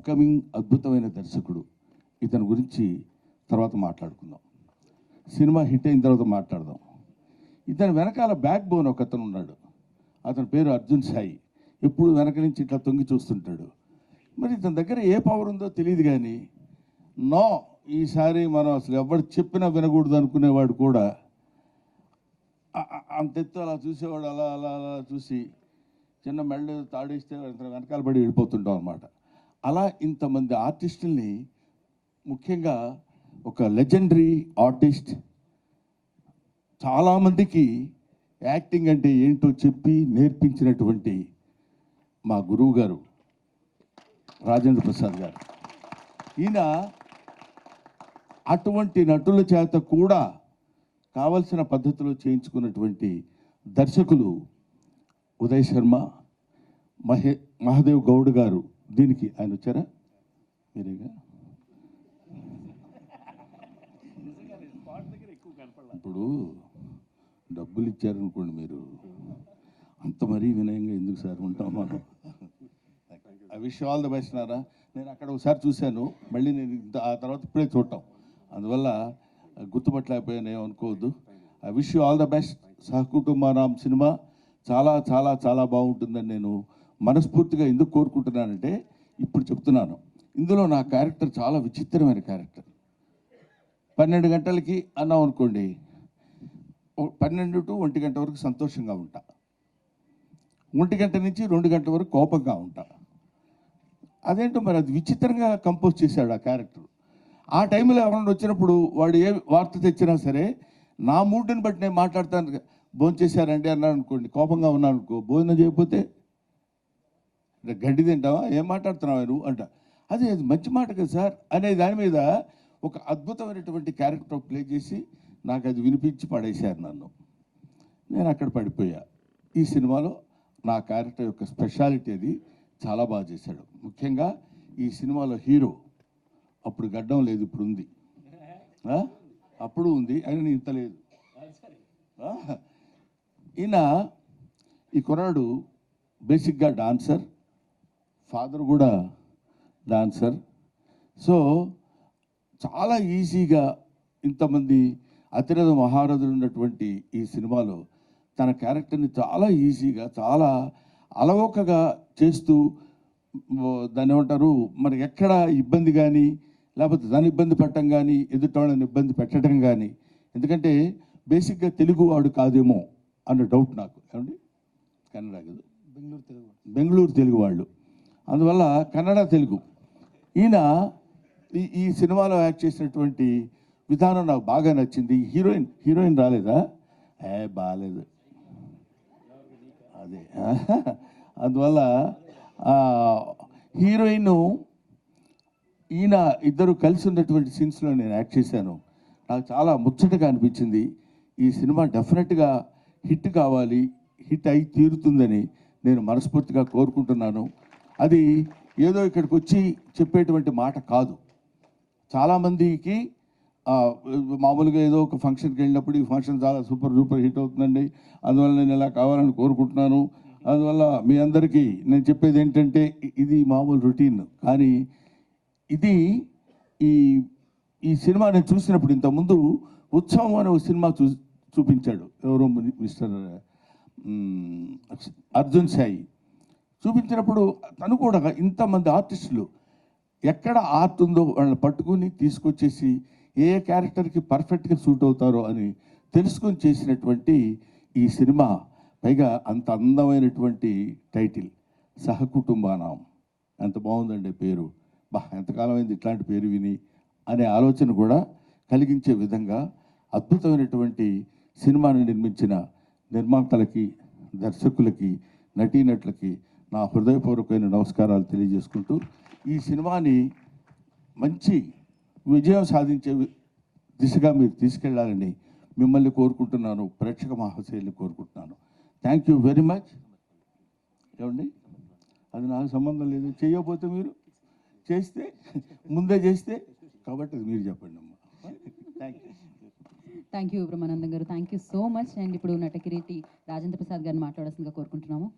Upcoming అద్భుతమైన దర్శకుడు. ఇతని గురించి తర్వాత మాట్లాడుకుందాం, సినిమా హిట్ అయిన తర్వాత మాట్లాడదాం. ఇతని వెనకాల బ్యాక్ బోన్ ఒక అతను ఉన్నాడు, అతని పేరు అర్జున్ సాయి. ఎప్పుడు వెనక నుంచి ఇట్లా తొంగి చూస్తుంటాడు. మరి ఇతని దగ్గర ఏ పవర్ ఉందో తెలియదు, కానీ నో ఈసారి మనం అసలు ఎవరు చెప్పినా వినకూడదు అనుకునేవాడు కూడా అంతెత్తు అలా చూసేవాడు. అలా అలా అలా చూసి చిన్న మెళ్ళు తాడేస్తే వెనకాల పడి వెళ్ళిపోతుంటాం అనమాట. అలా ఇంతమంది ఆర్టిస్టుల్ని, ముఖ్యంగా ఒక లెజెండరీ ఆర్టిస్ట్, చాలామందికి యాక్టింగ్ అంటే ఏంటో చెప్పి నేర్పించినటువంటి మా గురువు గారు రాజేంద్ర ప్రసాద్ గారు. ఈయన అటువంటి నటుల చేత కూడా కావలసిన పద్ధతిలో చేయించుకున్నటువంటి దర్శకులు ఉదయ్ శర్మ, మహాదేవ్ గౌడ్ గారు. దీనికి ఆయన వచ్చారా? మీరేగా. ఇప్పుడు డబ్బులు ఇచ్చారనుకోండి, మీరు అంత మరీ వినయంగా ఎందుకు సార్ ఉంటాం మనం. I wish all the best Nara. నేను అక్కడ ఒకసారి చూశాను, మళ్ళీ నేను ఆ తర్వాత ఇప్పుడే చూడటం, అందువల్ల గుర్తుపట్టలేకపోయాను, ఏమనుకోవద్దు. I wish you all the best. సహకుటుంబానాం సినిమా చాలా చాలా చాలా బాగుంటుందని నేను మనస్ఫూర్తిగా ఎందుకు కోరుకుంటున్నానంటే, ఇప్పుడు చెప్తున్నాను, ఇందులో నా క్యారెక్టర్ చాలా విచిత్రమైన క్యారెక్టర్. 12 గంటలకి అన్నాం అనుకోండి, 12 to 1 గంట వరకు సంతోషంగా ఉంటా, 1 గంట నుంచి 2 గంటల వరకు కోపంగా ఉంటా. అదేంటో మరి అది విచిత్రంగా కంపోజ్ చేశాడు ఆ క్యారెక్టర్. ఆ టైంలో ఎవరైనా వచ్చినప్పుడు వాడు ఏ వార్త తెచ్చినా సరే నా మూడ్ని బట్టి నేను మాట్లాడతాను. భోజనం చేశారండి అన్నాడు అనుకోండి, కోపంగా ఉన్నాను అనుకో, భోజనం చేయకపోతే గడ్డి తింటావా, ఏం మాట్లాడుతున్నావా నువ్వు అంట. అది మంచి మాట కదా సార్ అనే దాని మీద ఒక అద్భుతమైనటువంటి క్యారెక్టర్ ప్లే చేసి నాకు అది వినిపించి పడేశారు నన్ను. నేను అక్కడ పడిపోయా. ఈ సినిమాలో నా క్యారెక్టర్ యొక్క స్పెషాలిటీ అది చాలా బాగా చేశాడు. ముఖ్యంగా ఈ సినిమాలో హీరో అప్పుడు గడ్డం లేదు, ఇప్పుడు ఉంది, అప్పుడు ఉంది, అయినా ఇంత లేదు. ఈయన ఈ కుర్రాడు బేసిక్గా డాన్సర్, ఫాదర్ కూడా డాన్సర్. సో చాలా ఈజీగా ఇంతమంది అతిరథ మహారథులు ఉన్నటువంటి ఈ సినిమాలో తన క్యారెక్టర్ని చాలా ఈజీగా, చాలా అలవోకగా చేస్తూ, దాన్ని ఏమంటారు, మరి ఎక్కడ ఇబ్బంది కానీ, లేకపోతే దాన్ని ఇబ్బంది పెట్టడం కానీ, ఎదుటోళ్ళని ఇబ్బంది పెట్టడం కానీ. ఎందుకంటే బేసిక్గా తెలుగు వాడు కాదేమో అన్న డౌట్ నాకు. ఏమండి, కన్నడ కదా, బెంగళూరు తెలుగు వాళ్ళు, అందువల్ల కన్నడ తెలుగు. ఈయన ఈ సినిమాలో యాక్ట్ చేసినటువంటి విధానం నాకు బాగా నచ్చింది. హీరోయిన్ రాలేదా? బాగాలేదు అదే. అందువల్ల హీరోయిన్ ఈయన ఇద్దరు కలిసి ఉన్నటువంటి సీన్స్లో నేను యాక్ట్ చేశాను. నాకు చాలా ముచ్చటగా అనిపించింది. ఈ సినిమా డెఫినెట్గా హిట్ కావాలి, హిట్ అయి తీరుతుందని నేను మనస్ఫూర్తిగా కోరుకుంటున్నాను. అది ఏదో ఇక్కడికి వచ్చి చెప్పేటువంటి మాట కాదు. చాలామందికి మామూలుగా ఏదో ఒక ఫంక్షన్కి వెళ్ళినప్పుడు ఈ ఫంక్షన్ చాలా సూపర్ హిట్ అవుతుందండి, అందువల్ల నేను ఇలా కావాలని కోరుకుంటున్నాను. అందువల్ల మీ అందరికీ నేను చెప్పేది ఏంటంటే, ఇది మామూలు రొటీన్, కానీ ఇది ఈ సినిమా నేను చూసినప్పుడు, ఇంతకుముందు ఉత్సవం అనే ఒక సినిమా చూపించాడు ఎవరో మిస్టర్ అర్జున్ సాయి. చూపించినప్పుడు తను కూడా ఇంతమంది ఆర్టిస్టులు ఎక్కడ ఆర్ట్ ఉందో వాళ్ళని పట్టుకుని తీసుకొచ్చేసి ఏ క్యారెక్టర్కి పర్ఫెక్ట్గా సూట్ అవుతారో అని తెలుసుకొని చేసినటువంటి ఈ సినిమా, పైగా అంత అందమైనటువంటి టైటిల్ సహకుటుంబానాం. ఎంత బాగుందండి పేరు. ఎంతకాలం అయింది ఇట్లాంటి పేరు విని అనే ఆలోచన కూడా కలిగించే విధంగా అద్భుతమైనటువంటి సినిమాను నిర్మించిన నిర్మాతలకి, దర్శకులకి, నటీనటులకి నా హృదయపూర్వకమైన నమస్కారాలు తెలియజేసుకుంటూ, ఈ సినిమాని మంచి విజయం సాధించే దిశగా మీరు తీసుకెళ్లాలని మిమ్మల్ని కోరుకుంటున్నాను, ప్రేక్షక మహాశయుల్ని కోరుకుంటున్నాను. Thank you very much. ఏమండి, అది నాకు సంబంధం లేదు. చేయకపోతే మీరు చేస్తే, ముందే చేస్తే, కాబట్టి అది మీరు చెప్పండి అమ్మా. థ్యాంక్ యూ బ్రహ్మానందం గారు, thank you so much. And ఇప్పుడు నటకిరీటి రాజేంద్ర ప్రసాద్ గారిని మాట్లాడాల్సిందిగా కోరుకుంటున్నాము.